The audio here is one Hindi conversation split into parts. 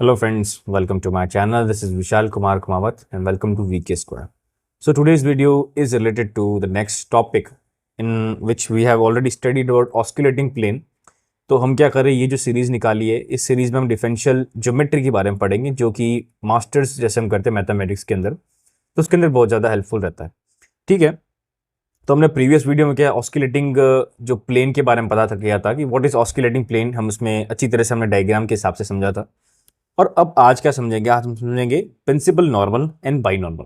Hello friends, welcome to my channel. This is Vishal Kumar Kumawat and welcome to VK Square. So today's video is related to the next topic in which we have already studied about oscillating plane. तो हम क्या करें, ये जो सीरीज़ निकाली है इस सीरीज़ में हम डिफरेंशियल ज्योमेट्री के बारे में पढ़ेंगे जो कि मास्टर्स जैसे हम करते हैं मैथमेटिक्स के अंदर, तो उसके अंदर बहुत ज़्यादा हेल्पफुल रहता है। ठीक है, तो हमने प्रीवियस वीडियो में क्या ऑस्किलेटिंग जो प्लेन के बारे में पता किया था कि व्हाट इज़ ऑस्किलेटिंग प्लेन, हम उसमें अच्छी तरह से हमने डायग्राम के हिसाब से समझा था। और अब आज क्या समझेंगे, आज हम समझेंगे principal normal and binormal.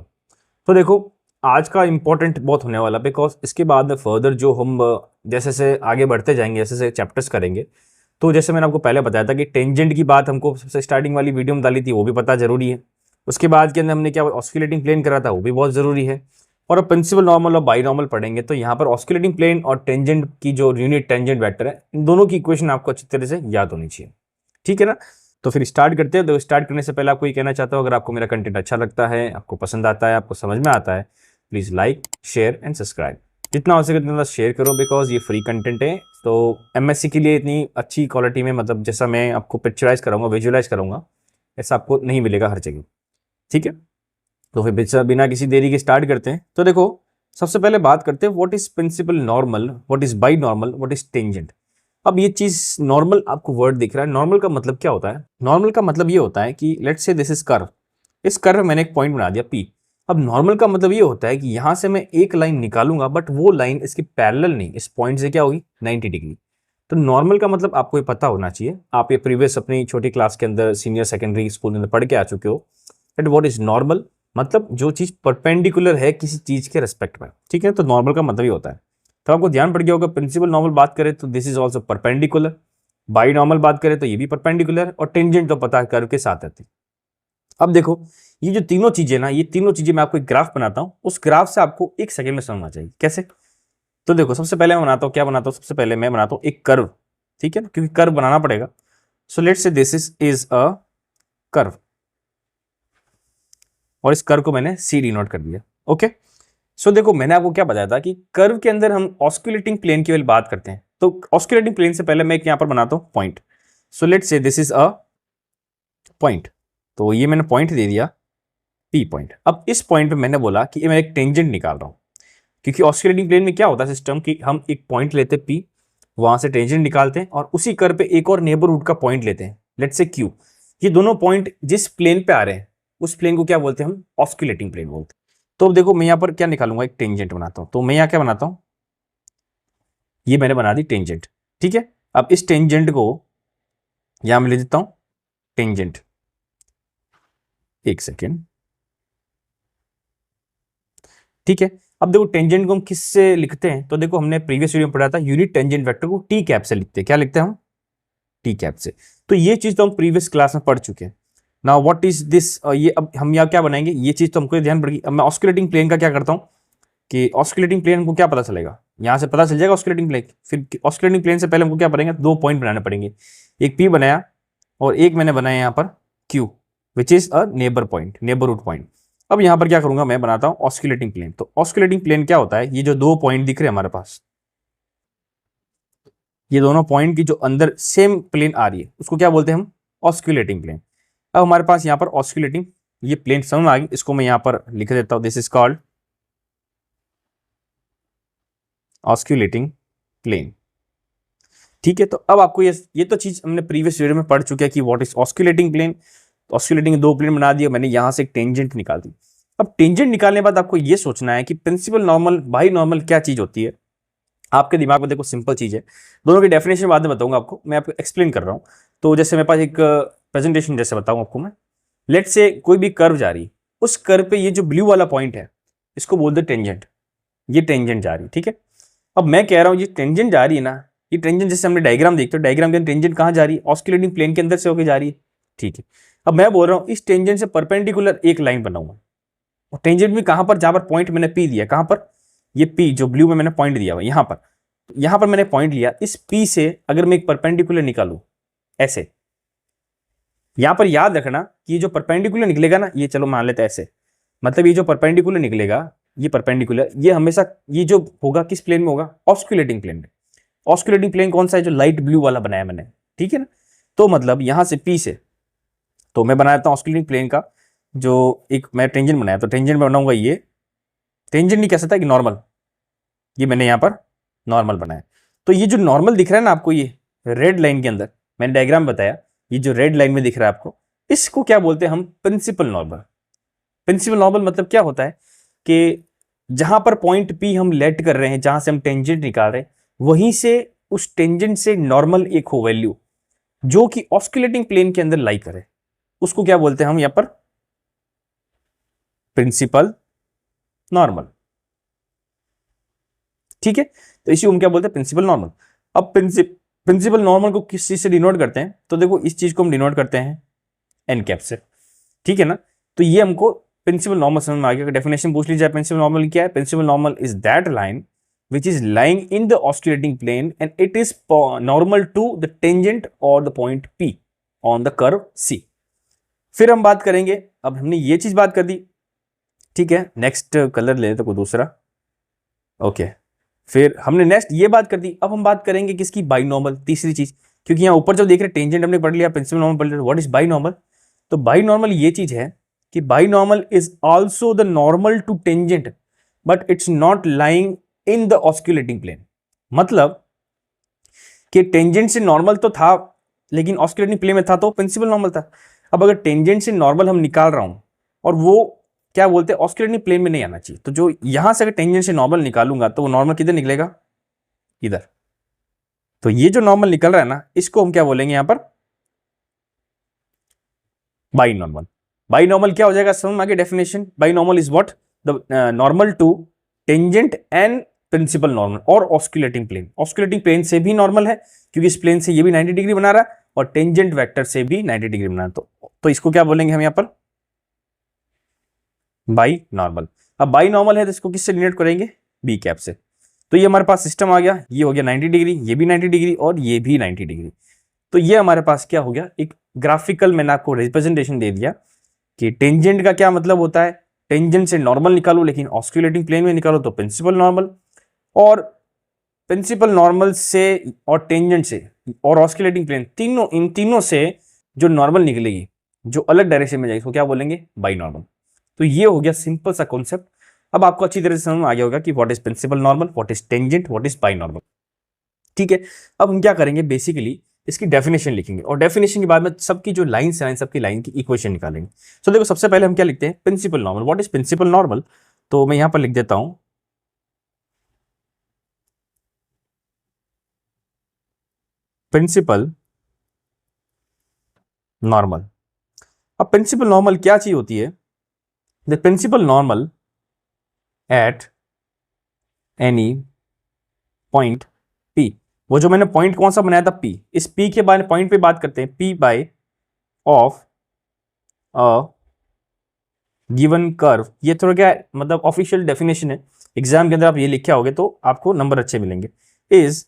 तो देखो आज का इंपॉर्टेंट बहुत होने वाला, बिकॉज इसके बाद में फर्दर जो हम जैसे जैसे आगे बढ़ते जाएंगे, जैसे जैसे चैप्टर्स करेंगे, तो जैसे मैंने आपको पहले बताया था कि टेंजेंट की बात हमको सबसे स्टार्टिंग वाली वीडियो में डाली थी, वो भी पता जरूरी है। उसके बाद के अंदर हमने क्या ऑस्किलेटिंग प्लेन करा था, वो भी बहुत ज़रूरी है। और अब प्रिंसिपल नॉर्मल और बाई नॉर्मल पढ़ेंगे, तो यहाँ पर ऑस्किलेटिंग प्लेन और टेंजेंट की जो यूनिट टेंजेंट वेक्टर है, इन दोनों की इक्वेशन आपको अच्छी तरह से याद होनी चाहिए। ठीक है ना, तो फिर स्टार्ट करते हैं। तो स्टार्ट करने से पहले आपको ये कहना चाहता हूँ, अगर आपको मेरा कंटेंट अच्छा लगता है, आपको पसंद आता है, आपको समझ में आता है, please like share and subscribe. जितना हो सके उतना शेयर करो, बिकॉज ये फ्री कंटेंट है। तो एमएससी के लिए इतनी अच्छी क्वालिटी में, मतलब जैसा मैं आपको पिक्चराइज कराऊंगा, विजुअलाइज कराऊंगा, ऐसा आपको नहीं मिलेगा हर जगह। ठीक है, तो फिर बिना किसी देरी के स्टार्ट करते हैं। तो देखो सबसे पहले बात करते हैं what is principal normal, what is binormal, what is tangent. अब ये चीज नॉर्मल आपको वर्ड दिख रहा है, नॉर्मल का मतलब क्या होता है? नॉर्मल का मतलब ये होता है कि let's say this is curve, इस कर्व में मैंने एक पॉइंट बना दिया पी। अब नॉर्मल का मतलब ये होता है कि यहां से मैं एक लाइन निकालूंगा, बट वो लाइन इसकी पैरेलल नहीं, इस पॉइंट से क्या होगी, 90 डिग्री। तो नॉर्मल का मतलब आपको ये पता होना चाहिए, आप ये प्रीवियस अपनी छोटी क्लास के अंदर सीनियर सेकेंडरी स्कूल के अंदर पढ़ के आ चुके हो दैट व्हाट इज नॉर्मल, मतलब जो चीज परपेंडिकुलर है किसी चीज के रेस्पेक्ट में। ठीक है, तो नॉर्मल का मतलब ये होता है। तो आपको ध्यान पड़ गया होगा, प्रिंसिपल नॉर्मल बात करें तो this is also perpendicular, by normal बात करें तो ये भी परपेंडिकुलर, और टेंजेंट तो पता है कर्व के साथ आती। अब देखो ये जो तीनों चीजें ना, ये तीनों चीजें मैं आपको एक ग्राफ बनाता हूं, उस ग्राफ से आपको एक सेकंड में समझना चाहिए कैसे। तो देखो सबसे पहले मैं बनाता हूं, क्या बनाता हूं, सबसे पहले मैं बनाता हूं एक कर्व। ठीक है ना, क्योंकि कर्व बनाना पड़ेगा। सो let's say this is a curve, और इस कर्व को मैंने सी डिनोट कर दिया। ओके, सो देखो मैंने आपको क्या बताया था कि कर्व के अंदर हम ऑस्कुलेटिंग प्लेन की बात करते हैं। तो ऑस्कुलेटिंग प्लेन से पहले मैं एक यहां पर बनाता हूं point. So let's say this is a point, तो ये मैंने पॉइंट दे दिया पी पॉइंट। अब इस पॉइंट पे मैंने बोला कि मैं एक टेंजेंट निकाल रहा हूं, क्योंकि ऑस्कुलेटिंग प्लेन में क्या होता है सिस्टम की, हम एक पॉइंट लेते हैं पी, वहां से टेंजेंट निकालते हैं, और उसी कर्व पे एक और नेबरहुड का पॉइंट लेते हैं, लेट्स से क्यू। ये दोनों पॉइंट जिस प्लेन पे आ रहे हैं उस प्लेन को क्या बोलते हैं, हम ऑस्कुलेटिंग प्लेन बोलते हैं। तो अब देखो मैं यहां पर क्या निकालूंगा, एक टेंजेंट बनाता हूं। तो मैं यहां क्या बनाता हूं, ये मैंने बना दी टेंजेंट। ठीक है, अब इस टेंजेंट को यहां मैं ले देता हूं टेंजेंट, एक सेकेंड। ठीक है, अब देखो टेंजेंट को हम किससे लिखते हैं, तो देखो हमने प्रीवियस वीडियो में पढ़ा था यूनिट टेंजेंट वेक्टर को टी कैप से लिखते हैं। क्या लिखते हैं हम, टी कैप से। तो ये चीज तो हम प्रीवियस क्लास में पढ़ चुके हैं। नाउ व्हाट इज दिस, ये अब हम यहाँ क्या बनाएंगे, ये चीज तो हमको ध्यान पड़ेगी। अब मैं ऑस्कुलेटिंग प्लेन का क्या करता हूँ कि ऑस्कुलेटिंग प्लेन को क्या पता चलेगा, यहां से पता चल जाएगा ऑस्कुलेटिंग प्लेन। फिर ऑस्कुलेटिंग प्लेन से पहले हमको क्या पड़ेगा, दो पॉइंट बनाने पड़ेंगे, एक पी बनाया और एक मैंने बनाया यहाँ पर Q, which is a neighbour point, neighbourhood point. अब यहां पर क्या करूंगा, मैं बनाता हूं ऑस्कुलेटिंग प्लेन। तो ऑस्कुलेटिंग प्लेन क्या होता है, ये जो दो पॉइंट दिख रहे हैं हमारे पास, ये दोनों पॉइंट की जो अंदर सेम प्लेन आ रही है उसको क्या बोलते हैं हम, ऑस्कुलेटिंग प्लेन। अब हमारे पास यहाँ पर ऑस्कुलेटिंग ये प्लेन समझ में आ गई, इसको मैं यहाँ पर लिख देता हूं, this is called osculating plane. ठीक है, तो अब आपको ये तो चीज हमने प्रीवियस वीडियो में पढ़ चुके हैं कि what is osculating plane. Osculating दो प्लेन बना दिया मैंने, यहां से एक टेंजेंट निकाल दी। अब टेंजेंट निकालने के बाद आपको ये सोचना है कि प्रिंसिपल नॉर्मल बाई नॉर्मल क्या चीज होती है। आपके दिमाग में देखो सिंपल चीज है, दोनों की डेफिनेशन बाद में बताऊंगा आपको, मैं आपको एक्सप्लेन कर रहा हूं। तो जैसे मेरे पास एक प्रेजेंटेशन जैसे बताऊं आपको मैं, लेट से कोई भी कर्व जा रही, उस कर्व पे ये जो ब्लू वाला पॉइंट है इसको बोल दो टेंजेंट, ये टेंजेंट जा रही। ठीक है, अब मैं कह रहा हूं ये टेंजेंट जा रही है ना, ये टेंजेंट जैसे हमने डायग्राम देखते हो, डायग्राम के अंदर टेंजेंट कहां जा रही है, ऑस्कुलेटिंग प्लेन के अंदर से होकर जा रही है। ठीक है, अब मैं बोल रहा हूं इस टेंजेंट से परपेंडिकुलर एक लाइन बनाऊंगा, और टेंजेंट भी कहां पर, जहां पर पॉइंट मैंने पी दिया, कहां पर, ये पी जो ब्लू में मैंने पॉइंट दिया हुआ यहां पर, यहां पर मैंने पॉइंट लिया, इस पी से अगर मैं एक परपेंडिकुलर निकालू ऐसे, यहां पर याद रखना कि ये जो परपेंडिकुलर निकलेगा ना, ये चलो मान लेते हैं ऐसे, मतलब ये जो परपेंडिकुलर निकलेगा, ये परपेंडिकुलर, ये हमेशा ये जो होगा किस प्लेन में होगा, ऑस्कुलेटिंग प्लेन में। ऑस्कुलेटिंग प्लेन कौन सा है, जो लाइट ब्लू वाला बनाया मैंने। ठीक है ना, तो मतलब यहां से पी से तो मैं बनाता हूँ ऑस्किलेटिंग प्लेन का जो एक मैं टेंजेंट बनाया, तो टेंजेंट में बनाऊंगा ये, टेंजेंट नहीं कह सकता कि नॉर्मल, ये मैंने यहाँ पर नॉर्मल बनाया। तो ये जो नॉर्मल दिख रहा है ना आपको, ये रेड लाइन के अंदर मैंने डायग्राम बताया, ये जो रेड लाइन में दिख रहा है आपको, इसको क्या बोलते हैं हम, प्रिंसिपल नॉर्मल। प्रिंसिपल नॉर्मल मतलब क्या होता है कि जहां पर पॉइंट पी हम लेट कर रहे हैं, जहां से हम टेंजेंट निकाल रहे हैं, वहीं से उस टेंजेंट से नॉर्मल एक हो वैल्यू जो कि ऑस्किलेटिंग प्लेन के अंदर लाई करे, उसको क्या बोलते हैं हम यहां पर, प्रिंसिपल नॉर्मल। ठीक है, तो इसी को हम क्या बोलते हैं, प्रिंसिपल नॉर्मल। अब प्रिंसिपल नॉर्मल को किस चीज से डिनोट करते हैं, तो देखो इस चीज को हम डिनोट करते हैं एन कैप से। ठीक है ना, तो ये हमको प्रिंसिपल नॉर्मल समझ में आ गया। डेफिनेशन पूछ ली जाए प्रिंसिपल नॉर्मल क्या है, principal normal is that line which is lying in the oscillating plane and it is normal to the tangent or the point P on the curve C। फिर हम बात करेंगे, अब हमने ये चीज बात कर दी, ठीक है, नेक्स्ट कलर ले तो कोई दूसरा, ओके। फिर हमने नेक्स्ट ये बात कर दी, अब हम बात करेंगे किसकी, बाइनॉर्मल, तीसरी चीज। क्योंकि यहाँ ऊपर जब देख रहे टेंजेंट हमने पढ़ लिया, प्रिंसिपल नॉर्मल पढ़ लिया, व्हाट इज बाइनॉर्मल। तो बाइनॉर्मल ये चीज है कि binormal is also the normal to tangent but it's not lying in the osculating plane. मतलब कि टेंजेंट से नॉर्मल तो था लेकिन ऑस्किलेटिंग प्लेन में था तो प्रिंसिपल नॉर्मल था। अब अगर टेंजेंट से नॉर्मल हम निकाल रहा हूं और वो क्या बोलते हैं, ऑस्किलेटिंग प्लेन में नहीं आना चाहिए, तो जो यहां से अगर टेंजेंट से नॉर्मल निकालूंगा तो वो नॉर्मल किधर निकलेगा, इधर। तो ये जो नॉर्मल निकल रहा है ना, इसको हम क्या बोलेंगे यहां पर, बाइनॉर्मल। बाइनॉर्मल क्या हो जाएगा, समझ में आगे definition, binormal is what, the normal to tangent and principal normal और ऑस्किलेटिंग प्लेन। ऑस्किलेटिंग प्लेन से भी नॉर्मल है क्योंकि इस प्लेन से ये भी 90 डिग्री बना रहा है और टेंजेंट वेक्टर से भी 90 डिग्री बना रहा है, तो इसको क्या बोलेंगे हम यहां पर, बाई नॉर्मल। अब बाई नॉर्मल है तो इसको किससे डिनोट करेंगे, बी कैप से। तो ये हमारे पास सिस्टम आ गया, ये हो गया 90 डिग्री, ये भी 90 डिग्री और ये भी 90 डिग्री। तो ये हमारे पास क्या हो गया, एक ग्राफिकल मैंने आपको रिप्रेजेंटेशन दे दिया कि टेंजेंट का क्या मतलब होता है, टेंजेंट से नॉर्मल निकालो लेकिन ऑस्किलेटिंग प्लेन में निकालो तो प्रिंसिपल नॉर्मल, और प्रिंसिपल नॉर्मल से और टेंजेंट से और ऑस्किलेटिंग प्लेन, तीनों, इन तीनों से जो नॉर्मल निकलेगी जो अलग डायरेक्शन में जाएगी उसको क्या बोलेंगे, बाई नॉर्मल। तो ये हो गया सिंपल सा कॉन्सेप्ट। अब आपको अच्छी तरह से समझ में आ गया होगा कि what is principal normal, what is tangent, what is binormal. ठीक है, अब हम क्या करेंगे, बेसिकली इसकी डेफिनेशन लिखेंगे और डेफिनेशन के बाद में सबकी जो लाइन्स हैं सबकी लाइन की इक्वेशन निकालेंगे। तो देखो सबसे पहले हम क्या लिखते हैं, principal normal. What is principal normal, तो मैं यहां पर लिख देता हूं प्रिंसिपल नॉर्मल। अब प्रिंसिपल नॉर्मल क्या चीज होती है, the principal normal at any point P. वो जो मैंने पॉइंट कौन सा बनाया था, पी, इस पी के बारे में पॉइंट पे बात करते हैं, P by of a given curve. ये थोड़ा क्या मतलब ऑफिशियल डेफिनेशन है, एग्जाम के अंदर आप ये लिखे होगे तो आपको नंबर अच्छे मिलेंगे। Is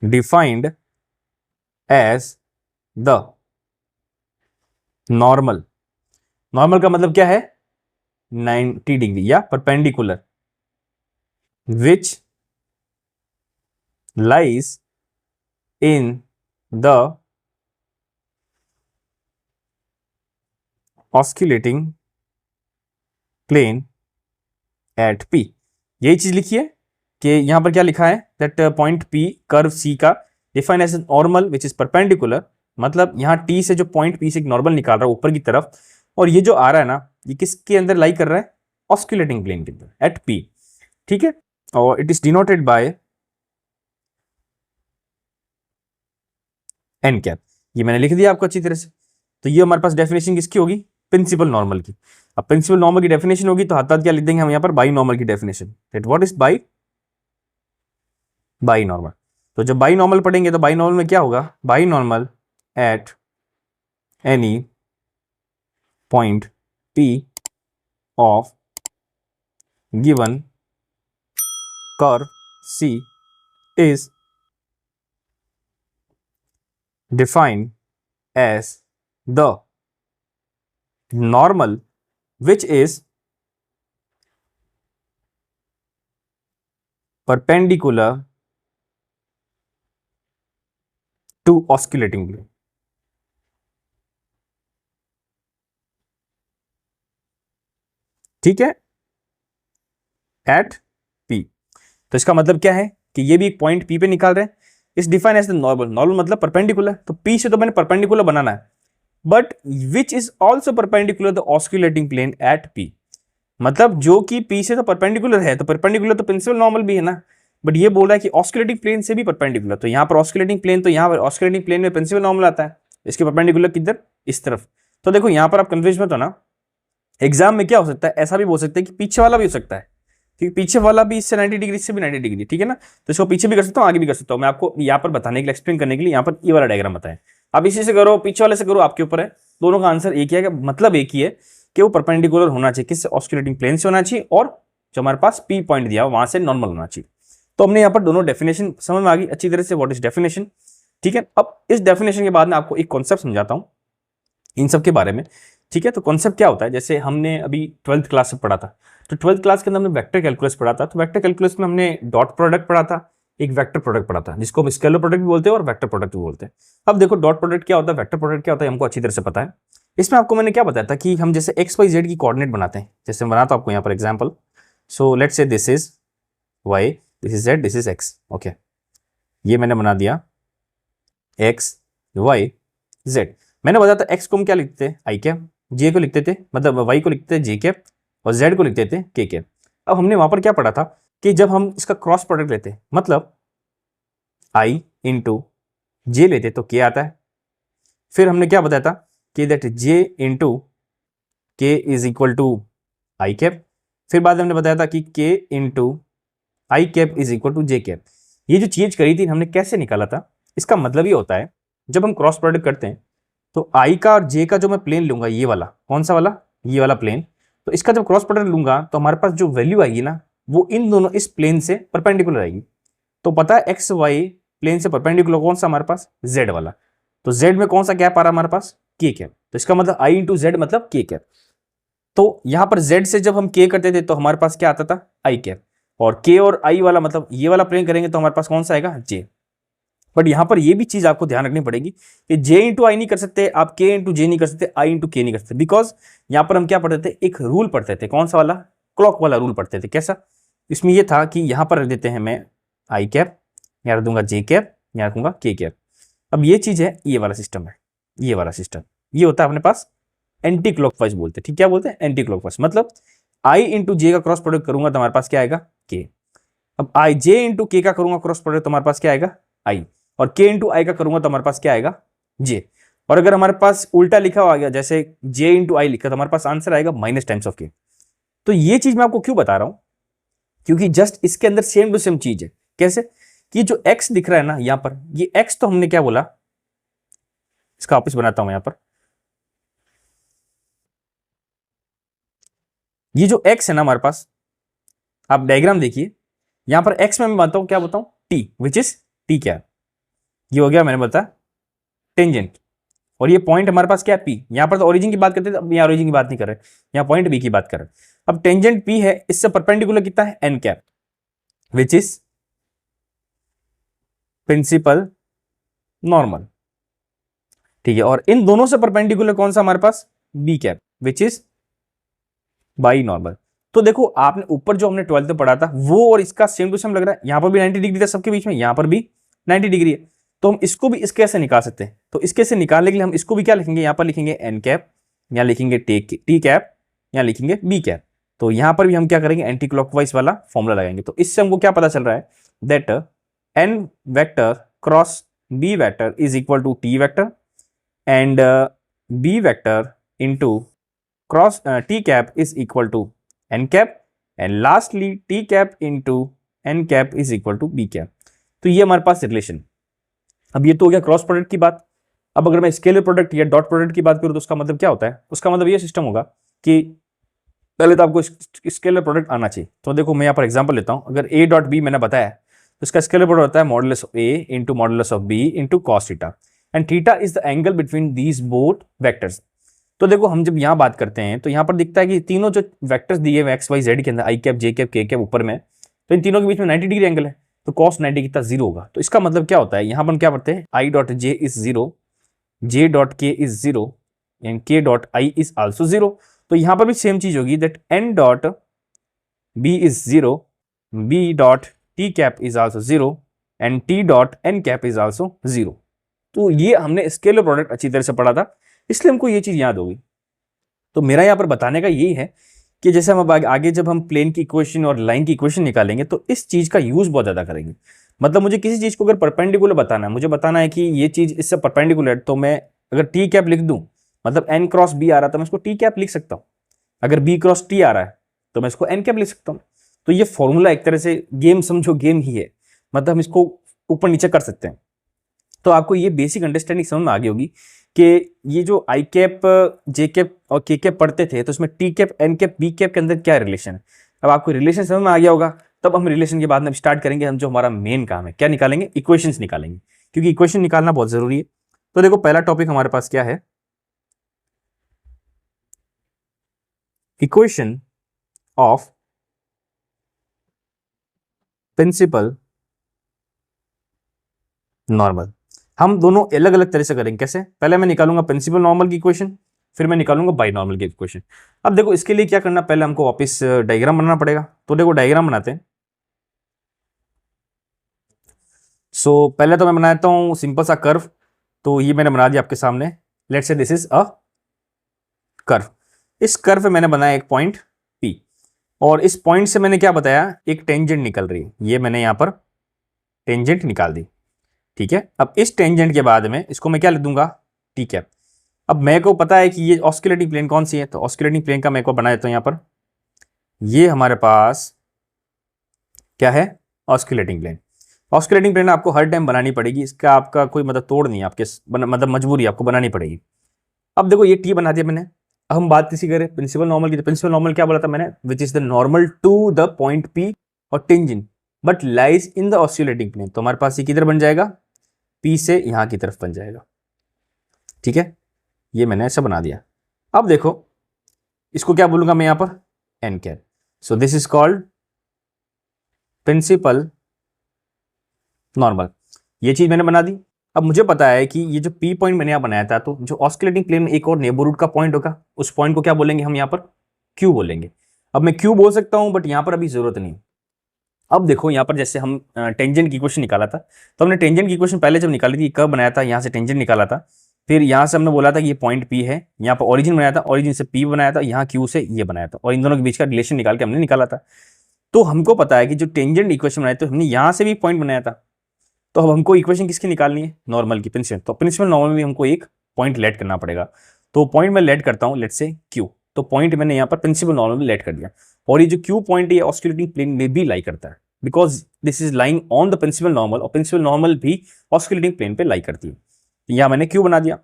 defined as the normal. Normal का मतलब क्या है, 90 डिग्री या perpendicular which lies in the osculating plane at P. यही चीज लिखिए कि यहां पर क्या लिखा है, that point P curve C का define as normal which is perpendicular, मतलब यहां टी से जो पॉइंट पी से एक नॉर्मल निकाल रहा है ऊपर की तरफ, और ये जो आ रहा है ना ये किसके अंदर लाई कर रहा है, ऑस्किलेटिंग प्लेन के अंदर एट पी। ठीक है, और it is denoted by N cap. ये मैंने लिख दिया आपको अच्छी तरह से। तो ये हमारे पास डेफिनेशन किसकी होगी, प्रिंसिपल नॉर्मल की। अब प्रिंसिपल नॉर्मल की डेफिनेशन होगी तो हाथ क्या लिख देंगे हम यहाँ पर, बाई नॉर्मल की definition, that what is binormal. तो जब बाई नॉर्मल पढ़ेंगे तो बाई नॉर्मल में क्या होगा, binormal at any point P of given curve C is defined as the normal which is perpendicular to oscillating plane। ठीक है, एट P। तो इसका मतलब क्या है कि ये भी एक पॉइंट P पे निकाल रहे हैं। इस define as the normal, normal मतलब परपेंडिकुलर, तो P से तो मैंने परपेंडिकुलर बनाना है, but which is also perpendicular the osculating plane एट P। मतलब जो कि P से तो परपेंडिकुलर है, तो परपेंडिकुलर तो प्रिंसिपल नॉर्मल भी है ना, बट ये बोल रहा है कि ऑस्कुलेटिंग प्लेन से भी परपेंडिकुलर। तो यहाँ पर ऑस्कुलेटिंग प्लेन, तो यहाँ पर ऑस्कुलेटिंग प्लेन में प्रिंसिपल नॉर्मल आता है, इसके परपेंडिकुलर किधर, इस तरफ। तो देखो यहाँ पर आप कंफ्यूज मत हो ना, एग्जाम में क्या हो सकता है, ऐसा भी बोल सकते हैं कि पीछे वाला भी हो सकता है, ठीक, पीछे वाला भी इससे 90 डिग्री, इससे भी 90 डिग्री, ठीक है ना। तो इसको पीछे भी कर सकता हूँ, आगे भी कर सकता हूँ। मैं आपको यहाँ पर बताने के लिए, एक्सप्लेन करने के लिए यहाँ पर ये वाला डायग्राम बताएं। आप इसी से करो, पीछे वाले से करो, आपके ऊपर है। दोनों का आंसर एक ही है, मतलब एक ही है कि वो परपेंडिकुलर होना चाहिए, किससे, ऑस्कुलेटिंग प्लेन से होना चाहिए, और जो हमारे पास P पॉइंट दिया वहां से नॉर्मल होना चाहिए। तो हमने यहाँ पर दोनों डेफिनेशन समझ में आ गई अच्छी तरह से, व्हाट इज डेफिनेशन, ठीक है। अब इस डेफिनेशन के बाद मैं आपको एक कॉन्सेप्ट समझाता हूँ इन सब के बारे में, ठीक है। तो कॉन्सेप्ट क्या होता है, जैसे हमने अभी 12th क्लास में पढ़ा था, तो 12th क्लास के अंदर हमने वेक्टर कैलकुलस पढ़ा था। तो वेक्टर कैलकुलस में हमने डॉट प्रोडक्ट पढ़ा था, एक वेक्टर प्रोडक्ट पढ़ा था, जिसको हम स्केलर प्रोडक्ट भी बोलते हैं और वेक्टर प्रोडक्ट भी बोलते हैं। अब देखो डॉट प्रोडक्ट क्या होता है, वेक्टर प्रोडक्ट क्या होता है, हमको अच्छी तरह से पता है। इसमें आपको मैंने क्या बताया था कि हम जैसे एक्स वाई जेड की कोऑर्डिनेट बनाते हैं, जैसे मैं बनाता हूं आपको यहाँ पर example. So let's say this is Y, this is Z, this is X, okay. ये मैंने बना दिया एक्स वाई जेड। मैंने बताया था एक्स को हम क्या लिखते थे, आई कैप, जे को लिखते थे, मतलब वाई को लिखते थे जे कैप, और जेड को लिखते थे के कैप। अब हमने वहां पर क्या पढ़ा था कि जब हम इसका क्रॉस प्रोडक्ट लेते, मतलब आई इंटू जे लेते तो के आता है। फिर हमने क्या बताया था कि that J into K is equal to I cap. फिर बाद में हमने बताया था कि K into I cap is equal to J cap. ये जो चीज करी थी हमने कैसे निकाला था, इसका मतलब ये होता है जब हम क्रॉस प्रोडक्ट करते हैं तो आई का और जे का जो मैं प्लेन लूंगा, ये वाला, कौन सा वाला, ये वाला प्लेन, तो इसका जब क्रॉस प्रोडक्ट लूंगा तो हमारे पास जो वैल्यू आएगी ना, वो इन दोनों इस प्लेन से परपेंडिकुलर आएगी। तो पता है एक्स वाई प्लेन से परपेंडिकुलर कौन सा हमारे पास, जेड वाला। तो जेड में कौन सा गैप आ रहा है हमारे पास, के कैप। तो इसका मतलब आई इंटू जेड मतलब के कैप। तो यहां पर जेड से जब हम के करते थे तो हमारे पास क्या आता था, आई कैप। और के और आई वाला मतलब ये वाला प्लेन करेंगे तो हमारे पास कौन सा आएगा, जे। बट यहां पर ये भी चीज आपको ध्यान रखनी पड़ेगी कि जे इंटू आई नहीं कर सकते आप, के इंटू जे नहीं कर सकते, आई इंटू के नहीं कर सकते, बिकॉज यहां पर हम क्या पढ़ते थे, एक रूल पढ़ते थे, कौन सा वाला, क्लॉक वाला रूल पढ़ते थे। कैसा, इसमें यह था कि यहां पर रख देते हैं मैं आई कैप, यहां रख दूंगा जे कैप, यहां रखूंगा के कैप। अब ये चीज है, ये वाला सिस्टम है, ये वाला सिस्टम, ये होता है अपने पास एंटी क्लॉकवाइज बोलते हैं, ठीक, क्या बोलते हैं, एंटी क्लॉकवाइज। मतलब आई इंटू जे का क्रॉस प्रोडक्ट करूंगा तो हमारे पास क्या आएगा, के। अब आई जे इंटू के का करूंगा क्रॉस प्रोडक्ट तो हमारे पास क्या आएगा, आई। और के इंटू आई का करूंगा तो हमारे पास क्या आएगा, जे। और अगर हमारे पास उल्टा लिखा हुआ गया, जैसे जे इंटू आई लिखा, तो हमारे पास आंसर आएगा माइनस टाइम्स ऑफ के। तो ये चीज मैं आपको क्यों बता रहा हूं, क्योंकि जस्ट इसके अंदर सेम टू सेम चीज है। कैसे, कि जो एक्स दिख रहा है ना यहां पर, ये एक्स तो हमने क्या बोला, इसका वापस बनाता हूं यहां पर, ये जो एक्स है ना हमारे पास, आप डायग्राम देखिए, यहां पर एक्स में मैं बताऊं, क्या बताऊं, टी, विच इज टी क्या है, ये हो गया मैंने बताया टेंजेंट। और ये पॉइंट हमारे पास क्या है, पी। यहां पर तो ओरिजिन की बात करते थे, अब यहाँ ओरिजिन की बात नहीं कर रहे, यहाँ पॉइंट बी की बात कर रहे हैं। अब टेंजेंट पी है, इससे परपेंडिकुलर कितना है, N cap, which is principal normal, ठीक है। और इन दोनों से परपेंडिकुलर कौन सा हमारे पास, B cap, which is binormal. तो देखो आपने ऊपर जो हमने 12th में पढ़ा था वो और इसका सेम टू सेम लग रहा है, यहां पर भी 90 डिग्री था सबके बीच में, यहां पर भी 90 डिग्री है। तो हम इसको भी इसके से निकाल सकते हैं। तो इसके से निकालने के लिए हम इसको भी क्या लिखेंगे, यहां पर लिखेंगे एन कैप, यहां लिखेंगे टी कैप, यहां लिखेंगे बी कैप। तो यहां पर भी हम क्या करेंगे, एंटी क्लॉकवाइज वाला फॉर्मूला लगाएंगे। तो इससे हमको क्या पता चल रहा है, that N vector cross B vector is equal to T vector and B vector into cross t cap is equal to n cap and lastly t cap into n cap is equal to b cap। तो ये हमारे पास रिलेशन। अब ये तो हो गया क्रॉस प्रोडक्ट की बात। अब अगर मैं स्केलर प्रोडक्ट या डॉट प्रोडक्ट की बात करूं तो उसका मतलब क्या होता है, उसका मतलब ये सिस्टम होगा कि पहले तो आपको स्केलर प्रोडक्ट आना चाहिए। तो देखो मैं यहाँ पर एग्जांपल लेता हूं, अगर a डॉट बी मैंने बताया तो इसका स्केलर प्रोडक्ट होता है modulus of a into modulus of b into cos theta, and theta is the angle between these both vectors. तो देखो हम जब यहाँ बात करते हैं तो यहाँ पर दिखता है कि तीनों जो वेक्टर्स दिए हुए एक्स वाई जेड के अंदर, आई कैप जे कैप के कैप ऊपर में, तो इन तीनों के बीच में 90 डिग्री एंगल है, तो कॉस 90 कितना, जीरो होगा। तो इसका मतलब क्या होता है, यहाँ पर हम क्या पढ़ते हैं, I dot J is zero, J dot के इज जीरो एंड के dot I is also zero. तो यहां पर भी सेम चीज होगी, that n dot b is 0, b dot t cap is also 0 and t dot n cap is also 0। तो ये हमने स्केलर प्रोडक्ट अच्छी तरह से पढ़ा था, इसलिए हमको ये चीज याद होगी। तो मेरा यहाँ पर बताने का यही है कि जैसे हम अब आगे जब हम प्लेन की इक्वेशन और लाइन की इक्वेशन निकालेंगे तो इस चीज का यूज बहुत ज्यादा करेंगे। मतलब मुझे किसी चीज को अगर परपेंडिकुलर बताना है, मुझे बताना है कि ये चीज इससे परपेंडिकुलर, तो मैं अगर टी कैप लिख दूं, मतलब एन क्रॉस बी आ रहा था, मैं इसको टी कैप लिख सकता हूं। अगर बी क्रॉस टी आ रहा है तो मैं इसको एन कैप लिख सकता हूं। तो ये फॉर्मूला एक तरह से गेम समझो, गेम ही है, मतलब हम इसको ऊपर नीचे कर सकते हैं। तो आपको ये बेसिक अंडरस्टैंडिंग समझ में आ गई होगी कि ये जो आई कैप, जे कैप और के कैप पढ़ते थे, तो इसमें T cap, N cap, B cap के अंदर क्या रिलेशन है। अब आपको रिलेशन समझ में आ गया होगा, तब हम रिलेशन के बाद में स्टार्ट करेंगे, हम जो हमारा मेन काम है क्या निकालेंगे, इक्वेशंस निकालेंगे, क्योंकि इक्वेशन निकालना बहुत जरूरी है। तो देखो पहला टॉपिक हमारे पास क्या है, इक्वेशन ऑफ प्रिंसिपल नॉर्मल। हम दोनों अलग अलग तरह से करेंगे। कैसे? पहले मैं निकालूंगा प्रिंसिपल नॉर्मल की इक्वेशन, फिर मैं निकालूंगा बाई नॉर्मल की इक्वेशन। अब देखो इसके लिए क्या करना, पहले हमको वापस डायग्राम बनाना पड़ेगा। तो देखो डायग्राम बनाते हैं। पहले तो मैं बनाता हूं सिंपल सा कर्व। तो ये मैंने बना दिया आपके सामने, let's say this is a curve. इस कर्व पे मैंने बनाया एक पॉइंट P, और इस पॉइंट से मैंने क्या बताया, एक टेंजेंट निकल रही है। ये मैंने यहां पर टेंजेंट निकाल दी, ठीक है। अब इस टेंजेंट के बाद में इसको मैं क्या लिख दूंगा, टी कैप। अब मेरे को पता है कि ये ऑस्किलेटिंग प्लेन कौन सी है, तो ऑस्किलेटिंग प्लेन का मैं को बना देता हूं यहां पर। ये हमारे पास क्या है, ऑस्किलेटिंग प्लेन। ऑस्किलेटिंग प्लेन आपको हर टाइम बनानी पड़ेगी, इसका आपका कोई मतलब तोड़ नहीं है, आपके मतलब मजबूरी आपको बनानी पड़ेगी। अब देखो ये टी बना दिया मैंने। अब हम बात किसी करें प्रिंसिपल नॉर्मल की, तो प्रिंसिपल नॉर्मल क्या बोला था मैंने, which is the normal to the point P और tangent but lies in the osculating plane. तो हमारे पास ये किधर बन जाएगा, पी से यहां की तरफ बन जाएगा, ठीक है। ये मैंने ऐसा बना दिया। अब देखो इसको क्या बोलूंगा मैं यहां पर, N cap. So this is called principal normal. ये चीज मैंने बना दी। अब मुझे पता है कि ये जो पी पॉइंट मैंने यहां बनाया था, तो जो ऑस्किलेटिंग प्लेन में एक और नेबरहुड का पॉइंट होगा, उस पॉइंट को क्या बोलेंगे हम यहां पर, क्यू बोलेंगे। अब मैं क्यू बोल सकता हूं, बट यहां पर अभी जरूरत नहीं। अब देखो यहां पर जैसे हम टेंजेंट की इक्वेशन निकाला था, तो हमने टेंजेंट की इक्वेशन पहले जब निकाली थी, कब बनाया था, यहां से टेंजेंट निकाला था। फिर यहां से हमने बोला था कि ये पॉइंट पी है, यहां पर ओरिजिन बनाया था, ओरिजिन से पी बनाया था, यहां क्यू से ये बनाया था, और इन दोनों के बीच का रिलेशन निकाल के हमने निकाला था। तो हमको पता है कि जो टेंजेंट इक्वेशन बनाई, तो हमने यहां से भी पॉइंट बनाया था। तो अब हमको इक्वेशन किसकी निकालनी है, नॉर्मल की, प्रिंसिपल। तो प्रिंसिपल नॉर्मल में भी हमको एक पॉइंट लेट करना पड़ेगा। तो पॉइंट मैं लेट करता हूं, लेट से क्यू। तो पॉइंट मैंने यहां पर प्रिंसिपल नॉर्मल में लेट कर दिया, और ये जो क्यू पॉइंट है ऑस्किलेटिंग प्लेन में भी लाई करता है, because this is lying on the principal normal, और प्रिंसिपल नॉर्मल भी ऑस्किलेटिंग प्लेन पे लाई करती है। तो यहां मैंने क्यू बना दिया।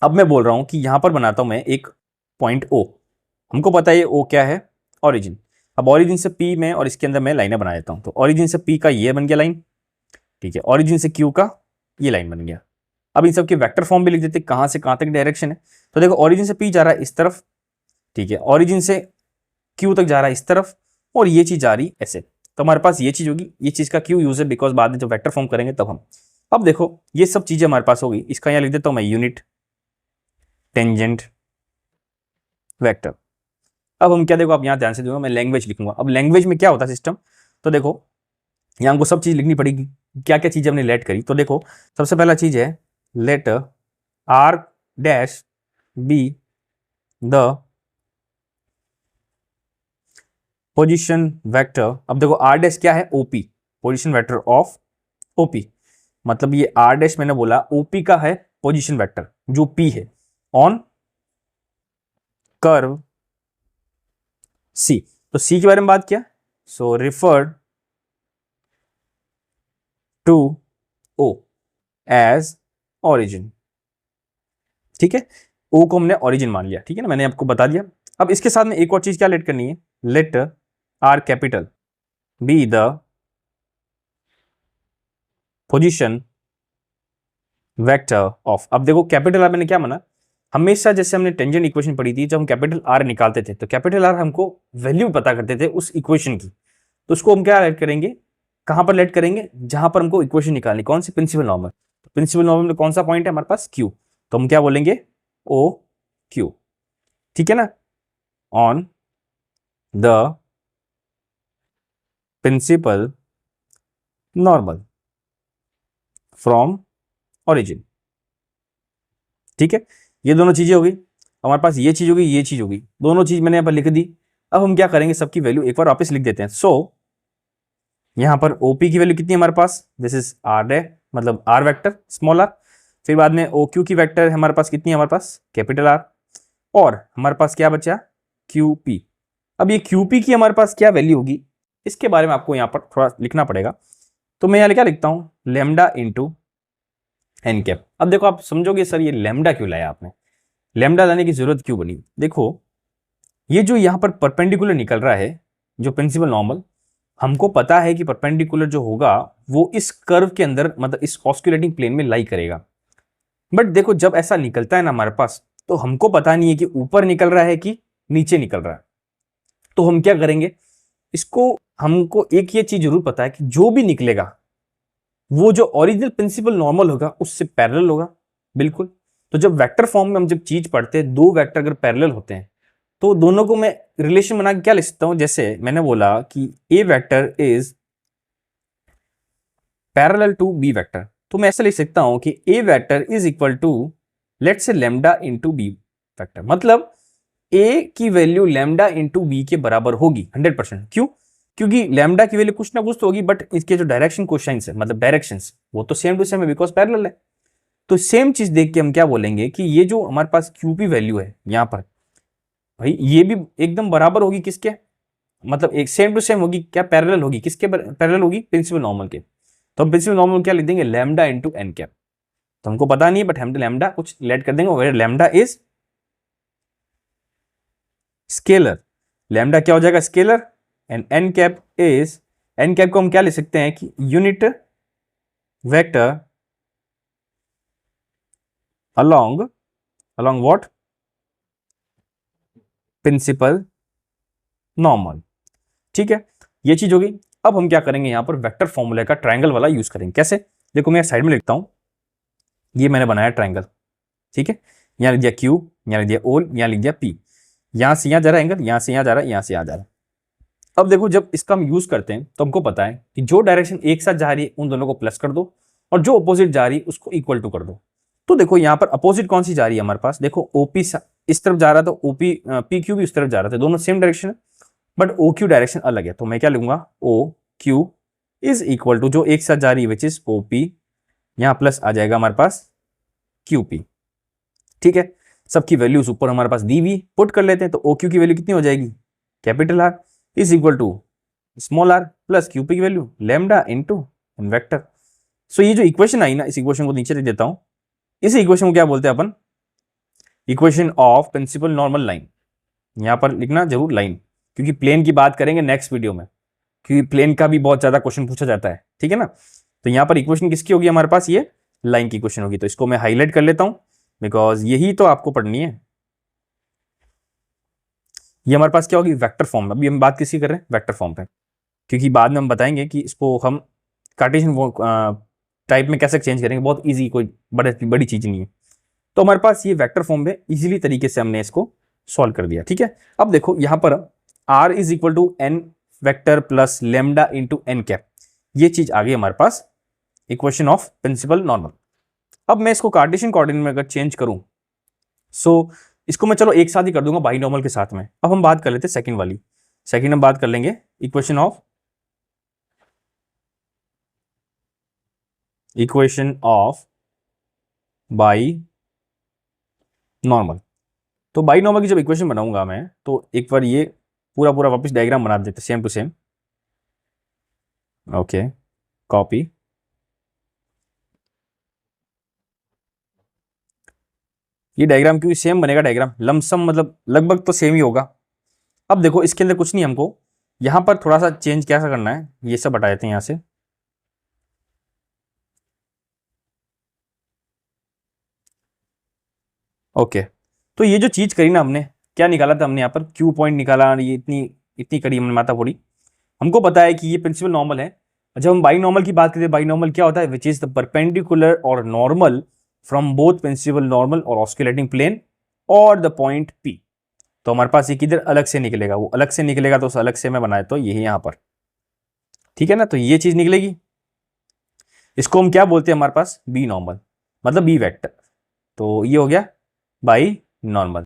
अब मैं बोल रहा हूं कि यहां पर बनाता हूं मैं एक पॉइंट ओ। हमको पता है ये ओ क्या है, ऑरिजिन। अब ऑरिजिन से पी में और इसके अंदर मैं लाइनें बना देता हूं। तो ऑरिजिन से पी का ये बन गया लाइन, ठीक है। ऑरिजिन से क्यू का ये लाइन बन गया। अब इन सब के वेक्टर फॉर्म भी लिख देते कहां से कहां तक डायरेक्शन है। तो देखो ऑरिजिन से पी जा रहा है इस तरफ, ठीक है, ऑरिजिन से क्यू तक जा रहा है इस तरफ, और ये चीज जा रही ऐसे। तो हमारे पास ये चीज होगी, ये चीज का क्यू यूज है, बिकॉज बाद में जब वेक्टर फॉर्म करेंगे तब हम। अब देखो ये सब चीजें हमारे पास होगी। इसका यहां लिख देता हूं मैं यूनिट, टेंजेंट, वेक्टर। अब हम क्या, देखो अब यहां ध्यान से देखो, मैं लैंग्वेज लिखूंगा। अब लैंग्वेज में क्या होता है सिस्टम, तो देखो यहां हमको सब चीज लिखनी पड़ेगी, क्या क्या चीजें हमने लेट करी। तो देखो सबसे पहला चीज है, let R dash be the position vector. अब देखो आर डैश क्या है, OP, position vector of OP. मतलब ये आर डैश मैंने बोला ओपी का है पोजीशन वेक्टर, जो पी है ऑन कर्व सी। तो सी के बारे में बात किया, so refer to O as origin, ठीक है। ओ को हमने ऑरिजिन मान लिया, ठीक है ना, मैंने आपको बता दिया। अब इसके साथ में एक और चीज क्या लेट करनी है, let R capital B the position vector of. अब देखो कैपिटल आर मैंने क्या माना, हमेशा जैसे हमने टेंजेंट इक्वेशन पढ़ी थी, जब हम कैपिटल आर निकालते थे, तो कैपिटल आर हमको वैल्यू पता करते थे उस इक्वेशन की। तो उसको हम क्या लेट करेंगे, कहां पर लेट करेंगे, जहां पर हमको इक्वेशन निकालनी, कौन सी, प्रिंसिपल नॉर्मल। प्रिंसिपल नॉर्मल में कौन सा पॉइंट है हमारे पास, क्यू। तो हम क्या बोलेंगे, ओ क्यू, ठीक है ना। On the principal normal from origin. ठीक है, ये दोनों चीजें हो गई। हमारे पास ये चीज होगी, ये चीज होगी, दोनों चीज मैंने यहाँ पर लिख दी। अब हम क्या करेंगे, सबकी वैल्यू एक बार वापस लिख देते हैं। सो यहाँ पर ओपी की वैल्यू कितनी है हमारे पास, दिस इज आर डे, मतलब आर वेक्टर स्मॉल आर। फिर बाद में ओ क्यू की वेक्टर हमारे पास कितनी है, हमारे पास कैपिटल आर। और हमारे पास क्या बचा, क्यू पी। अब ये क्यू पी की हमारे पास क्या वैल्यू होगी, इसके बारे में आपको यहाँ पर थोड़ा लिखना पड़ेगा। तो मैं यहाँ क्या लिखता हूँ, लेमडा इंटू एन कैप। अब देखो आप समझोगे सर ये लेमडा क्यों लाया आपने, लेमडा लाने की जरूरत क्यों बनी। देखो ये जो यहाँ पर परपेंडिकुलर निकल रहा है, जो प्रिंसिपल नॉर्मल, हमको पता है कि परपेंडिकुलर जो होगा वो इस कर्व के अंदर, मतलब इस ऑस्कुलेटिंग प्लेन में लाई करेगा। बट देखो जब ऐसा निकलता है ना हमारे पास, तो हमको पता नहीं है कि ऊपर निकल रहा है कि नीचे निकल रहा है। तो हम क्या करेंगे इसको, हमको एक ये चीज जरूर पता है कि जो भी निकलेगा वो जो ओरिजिनल प्रिंसिपल नॉर्मल होगा उससे पैरेलल होगा। बिल्कुल। तो जब वेक्टर फॉर्म में हम जब चीज पढ़ते हैं, दो वेक्टर अगर पैरेलल होते हैं तो दोनों को मैं रिलेशन बना के क्या लिख सकता हूं, जैसे मैंने बोला कि A vector is parallel to B vector, तो मैं ऐसा लिख सकता हूं कि A vector is equal to let's say lambda into B vector. मतलब ए की वैल्यू लैम्डा इंटू बी के बराबर होगी 100%। क्यों, क्योंकि लैम्डा की वैल्यू कुछ ना कुछ तो होगी, बट इसके जो डायरेक्शन कोसाइंस है, मतलब डायरेक्शंस, वो तो सेम टू सेम है बिकॉज पैरेलल है। तो सेम चीज देख के हम क्या बोलेंगे कि ये जो हमारे पास क्यूपी वैल्यू है यहां पर, भाई ये भी एकदम बराबर होगी किसके, मतलब एक सेम टू सेम होगी, क्या पैरेलल होगी, किसके पैरेलल होगी, प्रिंसिपल नॉर्मल के। तो हम प्रिंसिपल नॉर्मल क्या लिख देंगे, लैम्डा इंटू एन कैप। तो हमको पता नहीं है बट हम लैम्डा कुछ लेट कर देंगे, और लैम्डा इज स्केलर। लैम्डा क्या हो जाएगा, scalar. And N cap is, N cap को हम क्या लिख सकते हैं कि unit vector along along what, principal normal. ठीक है, ये चीज होगी। अब हम क्या करेंगे, यहां पर वेक्टर फॉर्मूले का ट्रायंगल वाला यूज करेंगे। कैसे, देखो मैं साइड में लिखता हूं, ये मैंने बनाया ट्रायंगल। ठीक है, यहां लिख दिया क्यू, यहां लिख दिया ओल, यहां लिख दिया पी। यहां से यहां जा रहा है एंगल, यहां से यहां जा रहा है, यहां से यहां जा रहा है। अब देखो जब इसका हम यूज करते हैं तो हमको पता है कि जो डायरेक्शन एक साथ जा रही है उन दोनों को प्लस कर दो, और जो अपोजिट जा रही है उसको इक्वल टू कर दो। तो देखो यहाँ पर अपोजिट कौन सी जा रही है हमारे पास, देखो ओपी इस तरफ जा रहा था, ओपी पी क्यू भी उस तरफ जा रहा था, दोनों सेम डायरेक्शन है, बट ओ क्यू डायरेक्शन अलग है। तो मैं क्या लूंगा, O Q is equal to जो एक साथ जा रही है विच इज ओ पी, यहां प्लस आ जाएगा हमारे पास क्यू पी। ठीक है, सबकी वैल्यूज ऊपर हमारे पास दी हुई, पुट कर लेते हैं। तो ओ क्यू की वैल्यू कितनी हो जाएगी, capital R is equal to small R plus Q P की value lambda into vector. So ये जो इक्वेशन आई ना, इस इक्वेशन को नीचे लिख देता हूं। इस इक्वेशन को क्या बोलते हैं अपन, equation of principal normal line. यहां पर लिखना जरूर लाइन, क्योंकि प्लेन की बात करेंगे नेक्स्ट वीडियो में, क्योंकि प्लेन का भी बहुत ज्यादा क्वेश्चन पूछा जाता है। ठीक है ना, तो यहां पर इक्वेशन किसकी होगी हमारे पास, ये लाइन की इक्वेशन होगी। तो इसको मैं हाईलाइट कर लेता हूं बिकॉज यही तो आपको पढ़नी है। ये हमारे पास क्या होगी, वेक्टर फॉर्म में। अभी हम बात किसकी कर रहे हैं, वेक्टर फॉर्म पे, क्योंकि बाद में हम बताएंगे कि इसको हम कार्टेशियन टाइप में कैसे चेंज करेंगे। बहुत इजी, कोई बड़ी चीज नहीं है। तो हमारे पास ये वेक्टर फॉर्म में इजीली तरीके से हमने इसको सॉल्व कर दिया। ठीक है, अब देखो यहां पर r is equal to N vector plus lambda into N cap, ये चीज आ गई हमारे पास इक्वेशन ऑफ प्रिंसिपल नॉर्मल। अब मैं इसको कार्टेशियन कोऑर्डिनेट में अगर चेंज करूं, सो इसको मैं चलो एक साथ ही कर दूंगा बाइनॉर्मल के साथ में। अब हम बात कर लेते हैं सेकंड वाली। सेकंड हम बात कर लेंगे इक्वेशन ऑफ बाई नॉर्मल। तो बाई नॉर्मल की जब इक्वेशन बनाऊंगा मैं, तो एक बार ये पूरा पूरा वापस डायग्राम बना देते same to same. Okay, copy. ये डायग्राम क्योंकि सेम बनेगा, डायग्राम लमसम मतलब लगभग तो सेम ही होगा। अब देखो इसके अंदर कुछ नहीं, हमको यहां पर थोड़ा सा चेंज कैसा करना है, ये सब हटा देते हैं यहां से। ओके, तो ये जो चीज करी ना हमने, क्या निकाला था हमने यहाँ पर, क्यू पॉइंट निकाला, ये इतनी इतनी करी हमने माता पूरी। हमको पता है कि ये प्रिंसिपल नॉर्मल है। जब हम बाई नॉर्मल की बात करते हैं, बाई नॉर्मल क्या होता है, विच इज द परपेंडिकुलर और normal from both principal normal और ऑस्कुलेटिंग प्लेन और द पॉइंट पी। तो हमारे पास ये किधर अलग से निकलेगा, वो अलग से निकलेगा तो उस अलग से मैं बनाया तो यही यहाँ पर, ठीक है ना। तो ये चीज निकलेगी, इसको हम क्या बोलते हैं हमारे पास, बी नॉर्मल, मतलब बी वेक्टर। तो ये हो गया बाई नॉर्मल।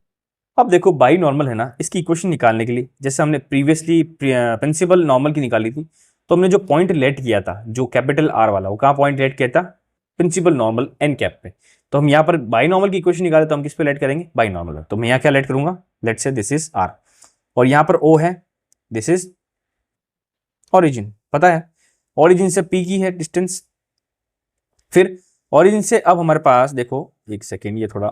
अब देखो बाई नॉर्मल है ना, इसकी इक्वेशन निकालने के लिए जैसे हमने प्रीवियसली प्रिंसिपल नॉर्मल की निकाली थी, तो हमने जो पॉइंट लेट किया था जो कैपिटल आर वाला, वो कहाँ पॉइंट लेट किया था, प्रिंसिपल नॉर्मल एन कैप पे। तो हम यहाँ पर बाई नॉर्मल की इक्वेशन निकाले तो हम किस पे लेट करेंगे, बाई नॉर्मल। तो मैं यहाँ क्या लेट करूंगा, लेट से दिस इज आर, और यहाँ पर ओ है, दिस इज ऑरिजिन, पता है ऑरिजिन से पी की है डिस्टेंस। फिर ऑरिजिन से अब हमारे पास देखो, एक सेकेंड ये थोड़ा,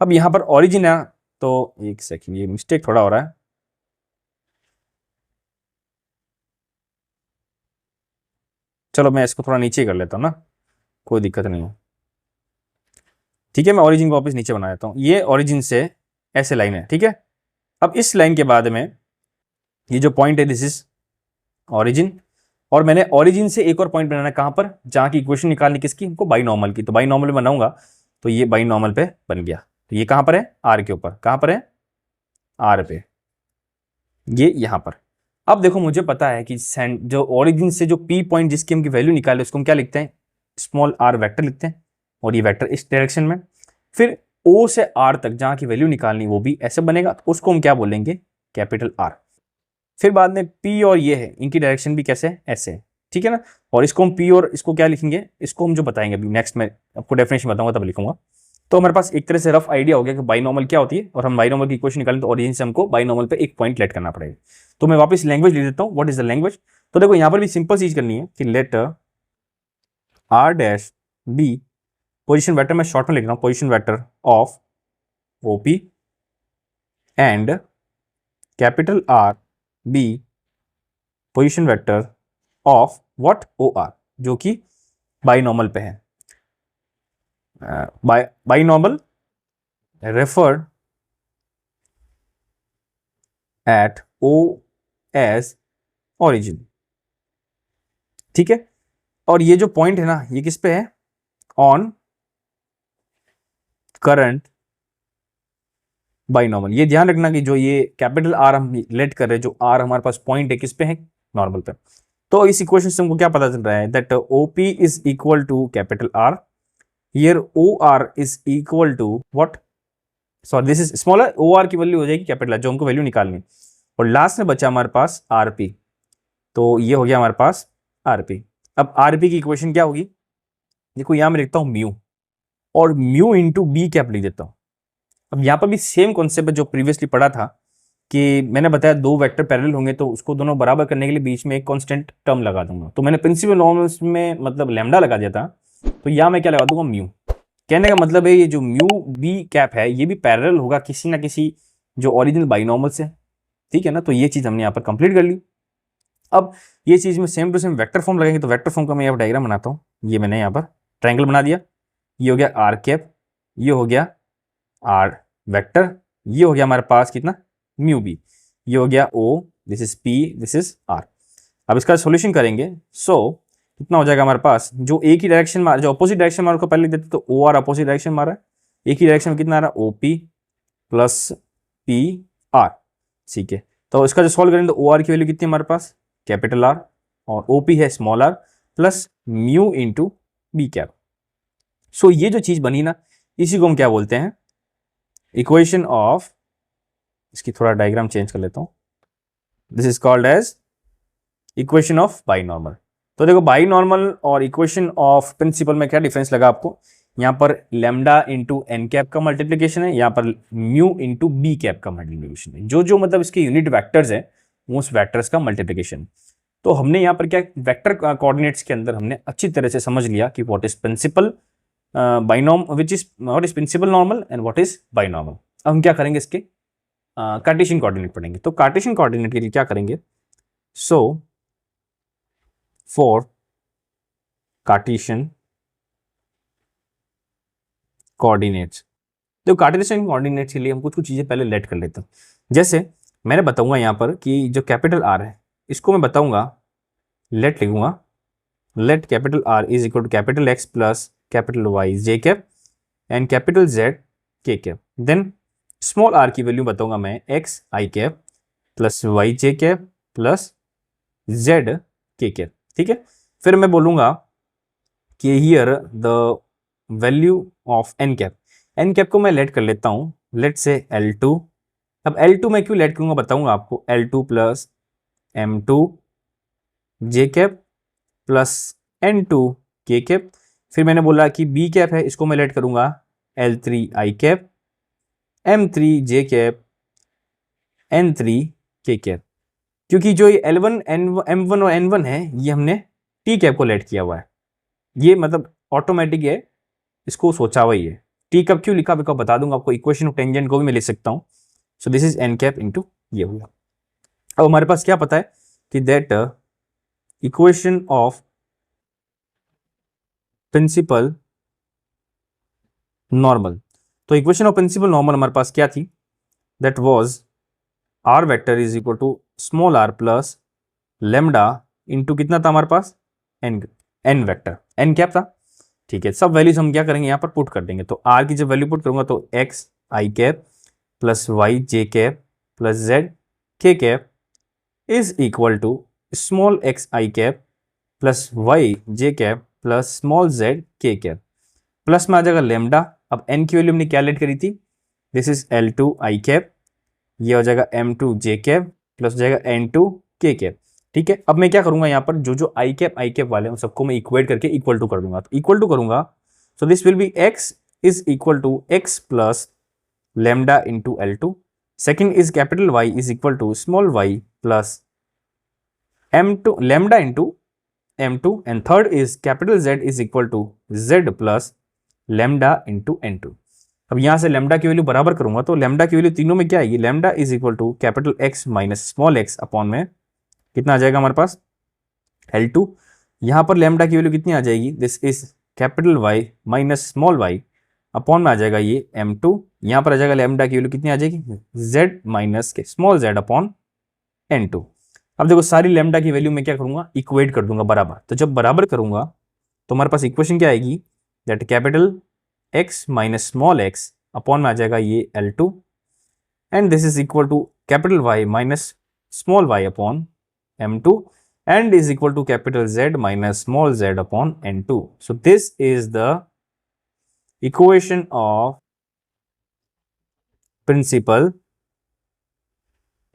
अब यहां पर ऑरिजिन है, तो एक सेकेंड ये मिस्टेक थोड़ा हो रहा है, चलो मैं इसको थोड़ा नीचे कर लेता हूं ना, कोई दिक्कत नहीं है, ठीक है। मैं ऑरिजिन को वापस नीचे बना देता हूं, ये ऑरिजिन से ऐसे लाइन है, ठीक है। अब इस लाइन के बाद में ये जो पॉइंट है दिस इज ऑरिजिन, और मैंने ऑरिजिन से एक और पॉइंट बनाना है कहां पर, जहां की इक्वेशन निकालनी किसकी, हमको बाई नॉर्मल की। तो बाई नॉर्मल बनाऊंगा तो ये बाई नॉर्मल पे बन गया, तो ये कहां पर है, आर के ऊपर, कहां पर है, आर पे, ये यहां पर। अब देखो मुझे पता है कि जो ओरिजिन से जो पी पॉइंट जिसकी हम वैल्यू निकाले उसको हम क्या लिखते हैं, स्मॉल आर वेक्टर लिखते हैं, और ये वेक्टर इस डायरेक्शन में। फिर ओ से आर तक जहां की वैल्यू निकालनी वो भी ऐसे बनेगा, तो उसको हम क्या बोलेंगे, कैपिटल आर। फिर बाद में पी और ये है, इनकी डायरेक्शन भी कैसे है, ऐसे है, ठीक है ना। और इसको हम पी और इसको क्या लिखेंगे, इसको हम जो बताएंगे अभी नेक्स्ट में आपको डेफिनेशन बताऊंगा तब लिखूंगा। तो हमारे पास एक तरह से रफ आइडिया हो गया कि बाइनॉर्मल क्या होती है, और हम बाइनॉर्मल की इक्वेशन निकालें तो ओरिजिन से हमको बाइनॉर्मल पे एक पॉइंट लेट करना पड़ेगा। तो मैं वापस लैंग्वेज लिख देता हूँ, व्हाट इज द लैंग्वेज। तो देखो यहां पर भी सिंपल चीज करनी है कि let R dash B, position vector मैं शॉर्ट में लिख रहा हूँ, position vector of OP and capital R B position vector of what, O R, जो कि बाइनॉर्मल पे है। Binormal referred at O as origin, ठीक है। और ये जो पॉइंट है ना, ये किस पे है, ऑन करंट बाइनॉर्मल। ये ध्यान रखना कि जो ये कैपिटल आर हम लेट कर रहे हैं, जो आर हमारे पास पॉइंट है किस पे है, नॉर्मल पे। तो इस इक्वेशन से हमको क्या पता चल रहा है, that OP is equal to capital R, here O R is equal to what, sorry this is smaller, O R की वैल्यू हो जाएगी कैपिटल आर, जो हमको वैल्यू निकालनी। और लास्ट में बचा हमारे पास आरपी, तो ये हो गया हमारे पास आरपी। अब आरपी की इक्वेशन क्या होगी, देखो यहां मैं लिखता हूं म्यू, और म्यू इंटू बी कैप लिख देता हूं। अब यहाँ पर भी सेम कॉन्सेप्ट है जो प्रीवियसली पढ़ा था, कि मैंने बताया दो वेक्टर पैरेलल होंगे तो उसको दोनों बराबर करने के लिए बीच में एक कांस्टेंट टर्म लगा दूंगा। तो मैंने प्रिंसिपल नॉर्मल्स में मतलब लैम्डा लगा दिया था, तो यहाँ मैं क्या लगा दूंगा, म्यू। कहने का मतलब है ये जो म्यू बी कैप है ये भी पैरेलल होगा किसी ना किसी जो ओरिजिनल बाइनॉर्मल से, ठीक है ना। तो ये चीज हमने यहाँ पर कंप्लीट कर ली। अब ये चीज में same to same vector form लगेंगे, तो वेक्टर फॉर्म का मैं यहाँ डायग्राम बनाता हूँ। ये मैंने यहाँ पर ट्रायंगल बना दिया, ये हो गया आर कैप, ये हो गया आर वेक्टर, ये हो गया हमारे पास कितना, म्यू बी, ये हो गया O, this is P, this is R. अब इसका सॉल्यूशन करेंगे, सो कितना हो जाएगा हमारे पास, जो एक ही डायरेक्शन में, जो अपोजिट डायरेक्शन में, उसको पहले लिख देते, तो ओ आर अपोजिट डायरेक्शन में आ रहा है, एक ही डायरेक्शन में कितना आ रहा है, O P plus P R, ठीक है। तो इसका जो सॉल्व करेंगे तो ओ आर की वैल्यू कितनी है हमारे पास, कैपिटल आर, और ओ पी है small R, plus mu into B cap. So ये जो चीज बनी ना, इसी को हम क्या बोलते हैं, इक्वेशन ऑफ, इसकी थोड़ा डायग्राम चेंज कर लेता हूं, this is called as equation of binormal. तो देखो बाइनॉर्मल और इक्वेशन ऑफ प्रिंसिपल में क्या डिफरेंस लगा आपको, यहां पर लैम्डा इंटू एन कैप का मल्टीप्लीकेशन है, यहां पर म्यू इंटू बी कैप का मल्टीप्लीकेशन है, जो जो मतलब इसके यूनिट वेक्टर्स है उस वेक्टर्स का मल्टीप्लीकेशन। तो हमने यहाँ पर क्या, वेक्टर कोऑर्डिनेट्स के अंदर हमने अच्छी तरह से समझ लिया कि what is principal binorm, which is what is principal normal and what is binormal. अब हम क्या करेंगे, इसके कार्टेशियन कोऑर्डिनेट पढ़ेंगे। तो कार्टेशियन कोऑर्डिनेट के लिए क्या करेंगे, सो फॉर कार्टेशियन कोऑर्डिनेट्स, तो कार्टेशियन कोऑर्डिनेट्स के लिए हम कुछ कुछ चीजें पहले लेट कर लेते हैं। जैसे मैंने बताऊंगा यहाँ पर कि जो कैपिटल आर है इसको मैं बताऊंगा, लेट लिखूंगा, let capital R is equal to capital X plus capital Y J cap and capital Z K cap. Then small R की वैल्यू बताऊंगा मैं X I cap plus Y J cap plus Z K cap. ठीक है, फिर मैं बोलूंगा कि here the value of N cap, N cap को मैं लेट कर लेता हूं, लेट से L2। अब L2 मैं क्यों लेट करूंगा बताऊंगा आपको, L2 प्लस M2 जे कैप प्लस N2 के कैप। फिर मैंने बोला कि बी कैप है, इसको मैं लेट करूंगा L3 आई कैप M3 जे कैप N3 के कैप। क्योंकि जो ये L1 M1 और N1 है ये हमने टी कैप को लेट किया हुआ है, ये मतलब ऑटोमेटिक है, इसको सोचा हुआ ही है। टी कब क्यों लिखा बिकॉज बता दूंगा आपको, इक्वेशन ऑफ टेंजेंट को भी मैं लिख सकता हूं। So this is N cap into ये हुआ। अब हमारे पास क्या पता है कि that equation of principal normal, तो इक्वेशन ऑफ प्रिंसिपल नॉर्मल हमारे पास क्या थी, that was R vector is equal to small R plus lambda into कितना था हमारे पास, N, N vector, N cap था। ठीक है, सब वैल्यूज हम क्या करेंगे यहाँ पर पुट कर देंगे। तो आर की जब वैल्यू पुट करूंगा तो X I cap plus Y J cap plus Z K cap is equal to small X I cap plus Y J cap plus small Z K cap, plus में आ जाएगा लेमडा। अब एन की वैल्यू हमने क्या लेट करी थी, this is L2 I cap, ये हो जाएगा M2 जे कैप प्लस हो जाएगा N2 के कैप। ठीक है, अब मैं क्या करूंगा यहाँ पर जो जो आई कैप वाले हैं सबको मैं इक्वेट करके इक्वल टू कर दूंगा। तो इक्वल टू करूंगा, so this will be x is equal to x plus lambda into L2, second is capital Y is equal to small y plus M2 lambda into M2, and third is capital Z is equal to Z plus lambda into N2। अब यहां से लेमडा की वैल्यू बराबर करूंगा तो लेमडा की वैल्यू तीनों में क्या आएगी, lambda is equal to capital X minus small x upon में कितना आ जाएगा हमारे पास L2। यहां पर लेमडा की वैल्यू कितनी आ जाएगी, this is capital Y minus small y upon में आ जाएगा ये M2। यहां पर आ जाएगा लेमडा की वैल्यू कितनी आ जाएगी, Z माइनस के स्मॉल z अपॉन N2। अब देखो सारी लेमडा की वैल्यू मैं क्या करूंगा, इक्वेट कर दूंगा बराबर। तो जब बराबर करूंगा तो हमारे पास इक्वेशन क्या आएगी, that capital x minus small x upon में आ जाएगा ये L2, and this is equal to capital Y minus small y upon M2 and is equal to capital Z minus small z upon N2। So this is the equation of principal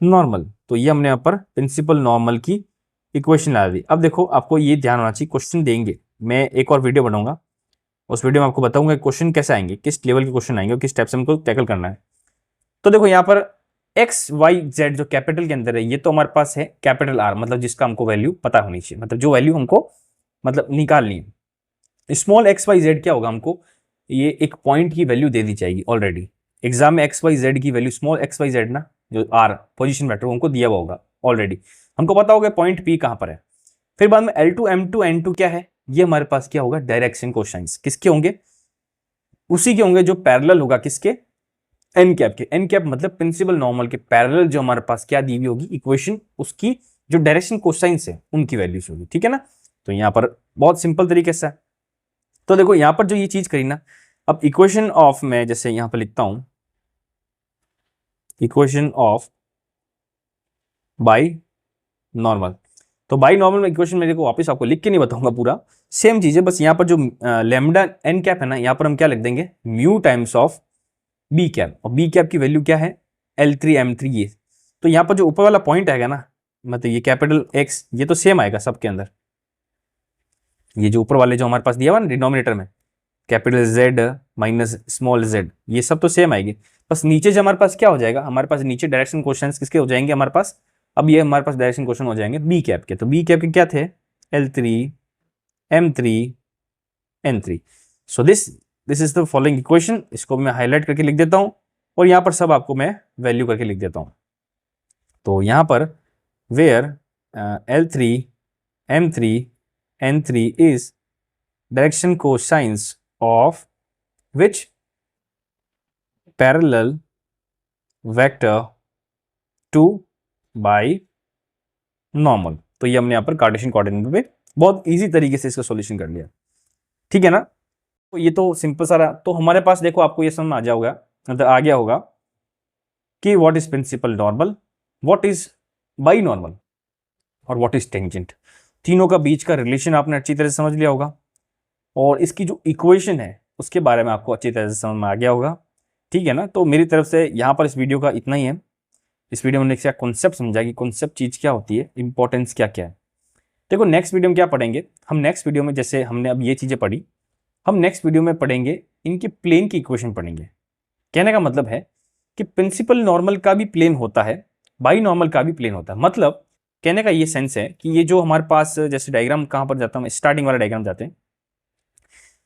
normal. तो ये हमने यहाँ पर प्रिंसिपल नॉर्मल की इक्वेशन ला दी। अब देखो आपको ये ध्यान होना चाहिए, क्वेश्चन देंगे, मैं एक और वीडियो बनाऊंगा, उस वीडियो में आपको बताऊंगा क्वेश्चन कैसे आएंगे, किस लेवल के क्वेश्चन आएंगे और किस टाइप से हमको टैकल करना है। तो देखो यहाँ पर एक्स वाई जेड जो कैपिटल के अंदर है ये तो हमारे पास है कैपिटल आर, मतलब जिसका हमको वैल्यू पता होनी चाहिए, मतलब जो वैल्यू हमको मतलब निकालनी है। स्मॉल एक्स वाई जेड क्या होगा, हमको ये एक पॉइंट की वैल्यू दे दी जाएगी ऑलरेडी एग्जाम में, एक्स वाई जेड की value small X Y Z ना, जो आर पोजीशन वेक्टर हमको दिया हुआ होगा ऑलरेडी, हमको पता होगा पॉइंट पी कहां पर है। फिर बाद में L2 M2 N2 क्या है, ये हमारे पास क्या होगा, डायरेक्शन कोसाइंस किसके होंगे, उसी के होंगे जो पैरेलल होगा किसके, एन कैप के। एन कैप मतलब प्रिंसिपल नॉर्मल के पैरेलल जो हमारे पास क्या दी हुई होगी इक्वेशन, उसकी जो डायरेक्शन कोसाइंस है उनकी वैल्यूज होगी। ठीक है ना, तो यहां पर बहुत सिंपल तरीके से। तो देखो यहां पर जो ये चीज करी ना, अब इक्वेशन ऑफ में जैसे यहां पर लिखता हूं इक्वेशन ऑफ बाई नॉर्मल, तो बाई नॉर्मल में इक्वेशन में देखो वापस आपको लिख के नहीं बताऊंगा पूरा, सेम चीज है, बस यहां पर जो लेमडा एन कैप है ना, यहां पर हम क्या लिख देंगे mu times of B cap, और बी कैप की वैल्यू क्या है L3 M3 ये। तो यहां पर जो ऊपर वाला पॉइंट आएगा ना, मतलब ये कैपिटल X ये तो सेम आएगा सबके अंदर, ये जो ऊपर वाले जो हमारे पास दिया हुआ ना डिनोमिनेटर में capital Z minus small z, ये सब तो सेम आएगी। बस नीचे जो हमारे पास क्या हो जाएगा, हमारे पास नीचे डायरेक्शन क्वेश्चंस किसके हो जाएंगे हमारे पास, अब ये हमारे पास डायरेक्शन क्वेश्चन हो जाएंगे बी कैप के। तो बी कैप के क्या थे, L3 M3 N3। So this is the following equation, इसको मैं हाईलाइट करके लिख देता हूं और यहां पर सब आपको मैं वैल्यू करके लिख देता हूं। तो यहां पर where L3 M3 N3 is direction cosines of which parallel vector 2 binormal. तो ये हमने यहां पर कार्टेशियन कोऑर्डिनेट पे बहुत इजी तरीके से इसका सॉल्यूशन कर लिया। ठीक है ना, तो ये तो सिंपल सारा, तो हमारे पास देखो आपको ये समझ में आ जाओगा, मतलब आ गया होगा कि what is principal normal, what is binormal और व्हाट इज टेंजेंट। तीनों का बीच का रिलेशन आपने अच्छी तरह से समझ लिया होगा और इसकी जो इक्वेशन है उसके बारे में आपको अच्छी तरह से समझ में आ गया होगा। ठीक है ना। तो मेरी तरफ से यहाँ पर इस वीडियो का इतना ही है। इस वीडियो में नेक्स्ट कॉन्सेप्ट समझा कि कॉन्सेप्ट चीज़ क्या होती है, इंपॉर्टेंस क्या क्या है। देखो नेक्स्ट वीडियो में क्या पढ़ेंगे हम, नेक्स्ट वीडियो में जैसे हमने अब ये चीज़ें पढ़ी, हम नेक्स्ट वीडियो में पढ़ेंगे इनके प्लेन की इक्वेशन पढ़ेंगे। कहने का मतलब है कि प्रिंसिपल नॉर्मल का भी प्लेन होता है, बाई नॉर्मल का भी प्लेन होता है। मतलब कहने का ये सेंस है कि ये जो हमारे पास जैसे डायग्राम कहाँ पर जाता है, स्टार्टिंग वाला डायग्राम जाते हैं,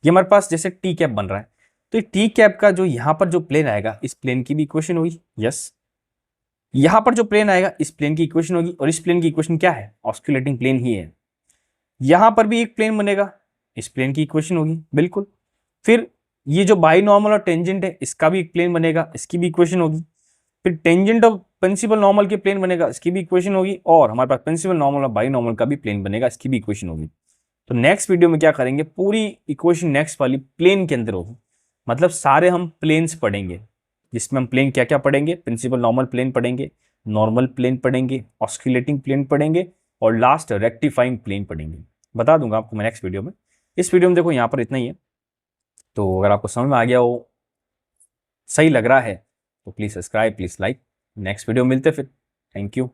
ये हमारे पास जैसे टी कैप बन रहा है, तो ये टी कैप का जो यहाँ पर जो प्लेन आएगा इस प्लेन की भी इक्वेशन होगी। यस, यहाँ पर जो प्लेन आएगा इस प्लेन की इक्वेशन होगी और इस प्लेन की इक्वेशन क्या है, ऑस्कुलेटिंग प्लेन ही है। यहाँ पर भी एक प्लेन बनेगा, इस प्लेन की इक्वेशन होगी बिल्कुल। फिर ये जो बाई नॉर्मल और टेंजेंट है इसका भी एक प्लेन बनेगा, इसकी भी इक्वेशन होगी। फिर टेंजेंट ऑफ प्रिंसिपल नॉर्मल के प्लेन बनेगा, इसकी भी इक्वेशन होगी। और हमारे पास प्रिंसिपल नॉर्मल और बाई नॉर्मल का भी प्लेन बनेगा, इसकी भी इक्वेशन होगी। तो नेक्स्ट वीडियो में क्या करेंगे, पूरी इक्वेशन नेक्स्ट वाली प्लेन के अंदर होगी। मतलब सारे हम प्लेन्स पढ़ेंगे, जिसमें हम प्लेन क्या क्या पढ़ेंगे, प्रिंसिपल नॉर्मल प्लेन पढ़ेंगे, नॉर्मल प्लेन पढ़ेंगे, ऑस्कुलेटिंग प्लेन पढ़ेंगे और लास्ट रेक्टिफाइंग प्लेन पढ़ेंगे। बता दूंगा आपको मैं नेक्स्ट वीडियो में। इस वीडियो में देखो यहाँ पर इतना ही है। तो अगर आपको समझ में आ गया हो, सही लग रहा है, तो please subscribe, please like. Next video मिलते फिर। Thank you.